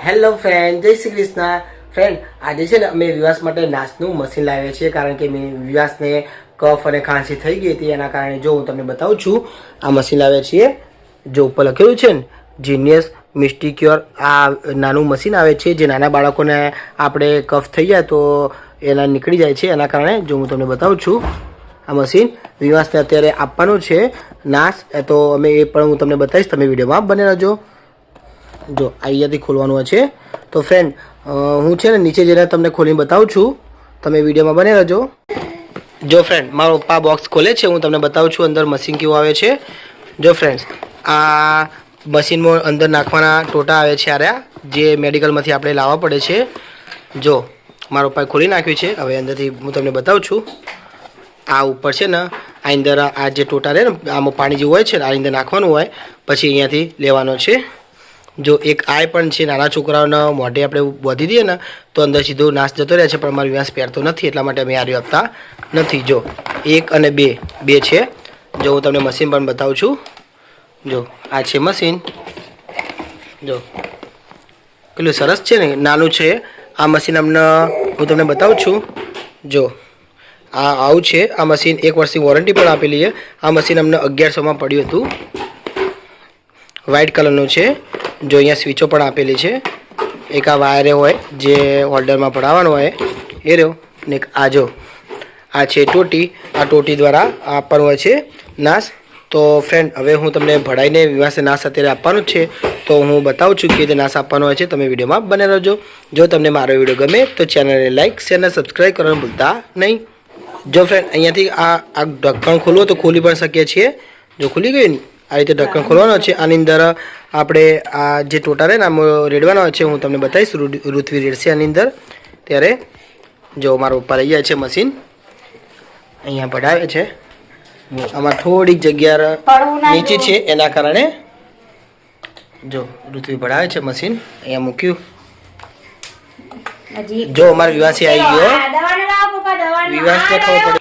Hello friend, જય Shri Krishna. Friend, આજે છે ને અમે વિવાસ માટે નાસનું મશીન લાવ્યા છીએ, કારણ કે વિવાસને કફ અને ખાંસી થઈ ગઈ હતી. એના કારણે જો હું તમને બતાવું છું, આ મશીન લાવ્યા છીએ. જો ઉપર લખેલું છે ને જીનિયસ મિસ્ટીક્યોર. આ નાનું મશીન આવે છે જે નાના બાળકોને આપણે કફ થઈ જાય તો એના નીકળી જાય છે. એના કારણે જો હું તમને બતાવું છું, આ મશીન વિવાસને અત્યારે આપવાનું છે નાસ. તો અમે એ પણ હું તમને બતાવીશ, તમે વિડીયોમાં બને રહેજો. જો અહીંયાથી ખોલવાનું છે. તો ફ્રેન્ડ, હું છે ને નીચે જઈને તમને ખોલીને બતાવું છું, તમે વિડીયોમાં બને રહેજો. જો ફ્રેન્ડ, મારો પપ્પા બોક્સ ખોલે છે, હું તમને બતાવું છું અંદર મશીન કેવું આવે છે. જો ફ્રેન્ડ્સ, આ મશીનમાં અંદર નાખવાના ટોટા આવે છે આર્યા, જે મેડિકલમાંથી આપણે લાવવા પડે છે. જો મારો પપ્પાએ ખોલી નાખ્યું છે. હવે અંદરથી હું તમને બતાવું છું. આ ઉપર છે ને, આ અંદર આ જે ટોટા રહે ને, આમાં પાણી જેવું હોય છે ને, આ અંદર નાખવાનું હોય, પછી અહીંયાથી લેવાનો છે. જો એક આય પણ છે, નાના છોકરાઓના મોઢે આપણે બોધી દઈએ ને તો અંદર સીધો નાશ જતો રહે છે, પણ અમારો વિવાસ પહેરતો નથી, એટલા માટે અમે આર્યો આપતા નથી. જો 1 અને 2 છે. જો હું તમને મશીન પણ બતાવું છું. જો આ છે મશીન. જો કેટલું સરસ છે ને, નાનું છે આ મશીન. અમને હું તમને બતાવું છું. જો આ આવું છે આ મશીન. 1 વર્ષની વોરંટી પણ આપેલી છે. આ મશીન અમને 1100માં પડ્યું હતું. વ્હાઇટ કલરનું છે. જો અહીંયા સ્વિચો પણ આપેલી છે. એક આ વાયરે હોય જે હોલ્ડરમાં પડાવવાનો હોય એ રહ્યો, ને એક આ જો આ છે ટોટી. આ ટોટી દ્વારા આપવાનું હોય છે નાશ. તો ફ્રેન્ડ, હવે હું તમને ભણાઈને વિવાસે નાશ અત્યારે આપવાનું જ છે, તો હું બતાવું છું કે તે નાશ આપવાનો હોય છે. તમે વિડીયોમાં બને રહેજો. જો તમને મારો વિડીયો ગમે તો ચેનલને લાઇક, શેર અને સબસ્ક્રાઈબ કરવાનું ભૂલતા નહીં. જો ફ્રેન્ડ, અહીંયાથી આ ઢક્કણ ખોલવો તો ખોલી પણ શકીએ છીએ. જો ખુલી ગયું ને, આ રીતે ઢક્કણ ખોલવાનો છે. આની અંદર આપણે આ જે ટોટા રહે ને આમ રેડવાનો હોય છે. હું તમને બતાવીશ, ઋત્વી રેડશે આની અંદર. ત્યારે જો મારો પપ્પા લઈ જાય છે મશીન, અહીંયા ભરાવે છે. આમાં થોડીક જગ્યા નીચે છે, એના કારણે જો ઋત્વી ભરાવે છે મશીન. અહીંયા મૂક્યું. જો અમારો વિવાસી આવી ગયો. વિવાસને ખબર પડે.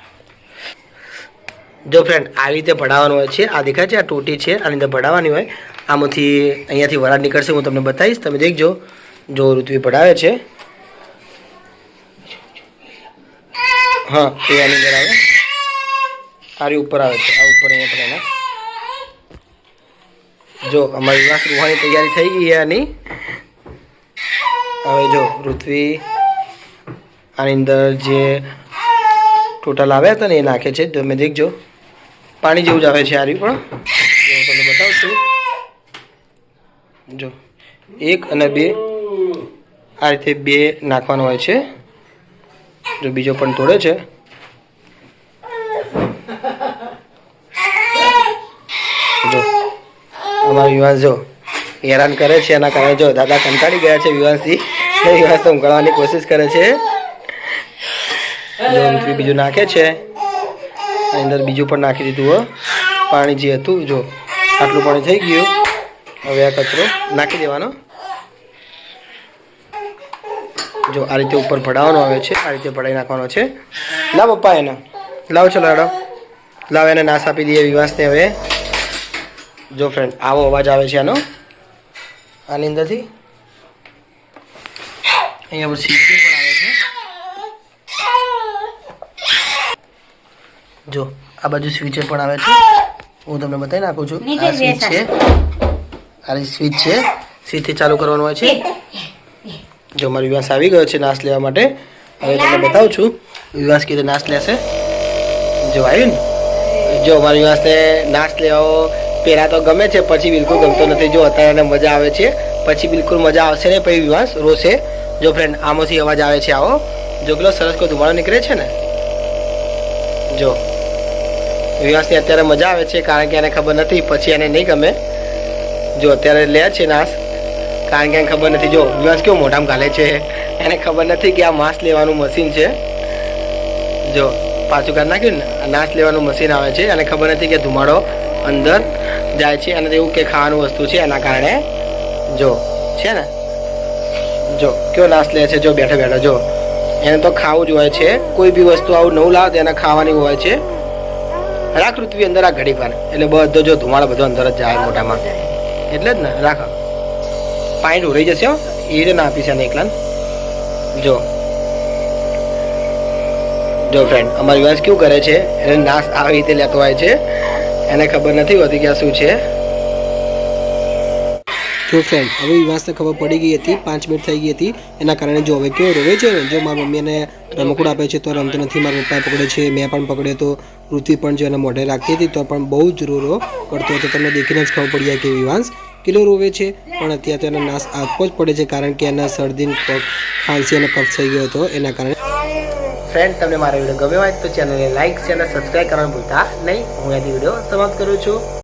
જો ફ્રેન્ડ, આવી રીતે ભરાવાનું હોય છે. આ દેખાય છે, આ ટોટી છે, આની અંદર ભરાવાની હોય. આમાંથી અહીંયાથી વરાળ નીકળશે, હું તમને બતાવીશ, તમે દેખજો. જો ઋત્વી ભરાવે છે. હા, એ આની અંદર આવે. આરી ઉપર આવે છે, આ ઉપર અહીંયા પણ એના. જો અમારી વિવાસ રૂવાની તૈયારી થઈ ગઈ છે આની. હવે જો ઋત્વી આની અંદર જે ટોટલ આવ્યા હતા ને એ નાખે છે. તમે દેખજો, પાણી જેવું જ આવે છે આરી પણ. હું તમને બતાવું છું. જો 1 અને 2 આ રીતે 2 નાખવાનો હોય છે. જો બીજો પણ તોડે છે. જો અમારો વિવાસ જો હેરાન કરે છે, એના કારણે જો દાદા કંટાળી ગયા છે વિવાસથી. વિવાસ તો ઊંઘાડવાની કોશિશ કરે છે. જો બીજું નાખે છે. અંદર બીજું પણ નાખી દીધું હો, પાણી જે હતું. જો આટલું પાણી થઈ ગયું. હવે આ કચરો નાખી દેવાનો. જો આ રીતે ઉપર ભરાવાનો આવે છે, આ રીતે ભરાઈ નાખવાનો છે. લાવ પપ્પા એને, લાવ ચલો હેડો, લાવ એને નાશ આપી દઈએ વિવાસને. હવે જો ફ્રેન્ડ, આવો અવાજ આવે છે આનો, આની અંદરથી. અહીંયા સ્વિચ પણ આવે છે. જો આ બાજુ સ્વિચ પણ આવે છે, હું તમને બતાવી નાખું છું. આ સ્વિચ છે, આ સ્વિચ છે, સ્વિચથી ચાલુ કરવાનું હોય છે. જો મારો વિવાસ આવી ગયો છે નાશ લેવા માટે. હવે તમને બતાવું છું વિવાસ કીધે નાશ લેશે. જો આવ્યું ને, જો મારા વિવાસને નાશ લેવો પહેલાં તો ગમે છે, પછી બિલકુલ ગમતો નથી. જો અત્યારે મજા આવે છે, પછી બિલકુલ મજા આવશે ને, પછી વિવાસ રોશે. જો ફ્રેન્ડ, આમાંથી અવાજ આવે છે આવો. જો પેલો સરસ કોઈ ધુમાડો નીકળે છે ને. જો વિવાસની અત્યારે મજા આવે છે, કારણ કે એને ખબર નથી, પછી એને નહીં ગમે. જો અત્યારે લે છે નાશ, કારણ કે એને ખબર નથી. જો વિવાસ કેવો મોઢામાં ગાલે છે, એને ખબર નથી કે આ માંસ લેવાનું મશીન છે. જો પાછું કાઢ નાખ્યું ને, નાશ લેવાનું મશીન આવે છે. એને ખબર નથી કે ધુમાડો અંદર જાય છે, અને એવું કે ખાવાનું વસ્તુ છે, એના કારણે જો છે ને. જો કેવો નાશ લે છે, જો બેઠો બેઠો. જો એને તો ખાવું જ હોય છે, કોઈ બી વસ્તુ આવું નવું લાવે તો એને ખાવાની હોય છે. રાખ ઋત્વી અંદર આ ઘડી પર, એટલે બધો જો ધુમાડો બધો અંદર જ જાય મોઢામાં. એટલે જ ને રાખો. પાણી ઢોરાઈ જશે. એ રીતે ના આપીશ આને એકલા જો ફ્રેન્ડ અમારો વિવાસ કેવું કરે છે એને નાશ આવી રીતે લેતો હોય છે એને ખબર નથી હોતી કે આ શું છે જો ફ્રેન્ડ હવે વિવાસને ખબર પડી ગઈ હતી 5 મિનિટ થઈ ગઈ હતી એના કારણે જો હવે કેવો રોવે છે ને જો મારી મમ્મી એને રમકડું આપે છે તો રમતો નથી મારા પપ્પાએ પકડે છે મેં પણ પકડ્યો તો પૃથ્વી પણ જો એના મોઢે રાખતી હતી તો પણ બહુ જ રોરો કરતો હતો તમને દેખીને જ ખબર પડી જાય કે વિવાસ કેટલો રોવે છે પણ અત્યારે તો એનો નાશ આપવો જ પડે છે કારણ કે એના શરદી ખાંસી અને કફ થઈ ગયો હતો એના કારણે ફ્રેન્ડ તમને મારો વિડીયો ગમ્યો હોય તો ચેનલને લાઈક શેર અને સબસ્ક્રાઈબ કરવાનું ભૂલતા નહીં હું અહીંથી વિડીયો સમાપ્ત કરું છું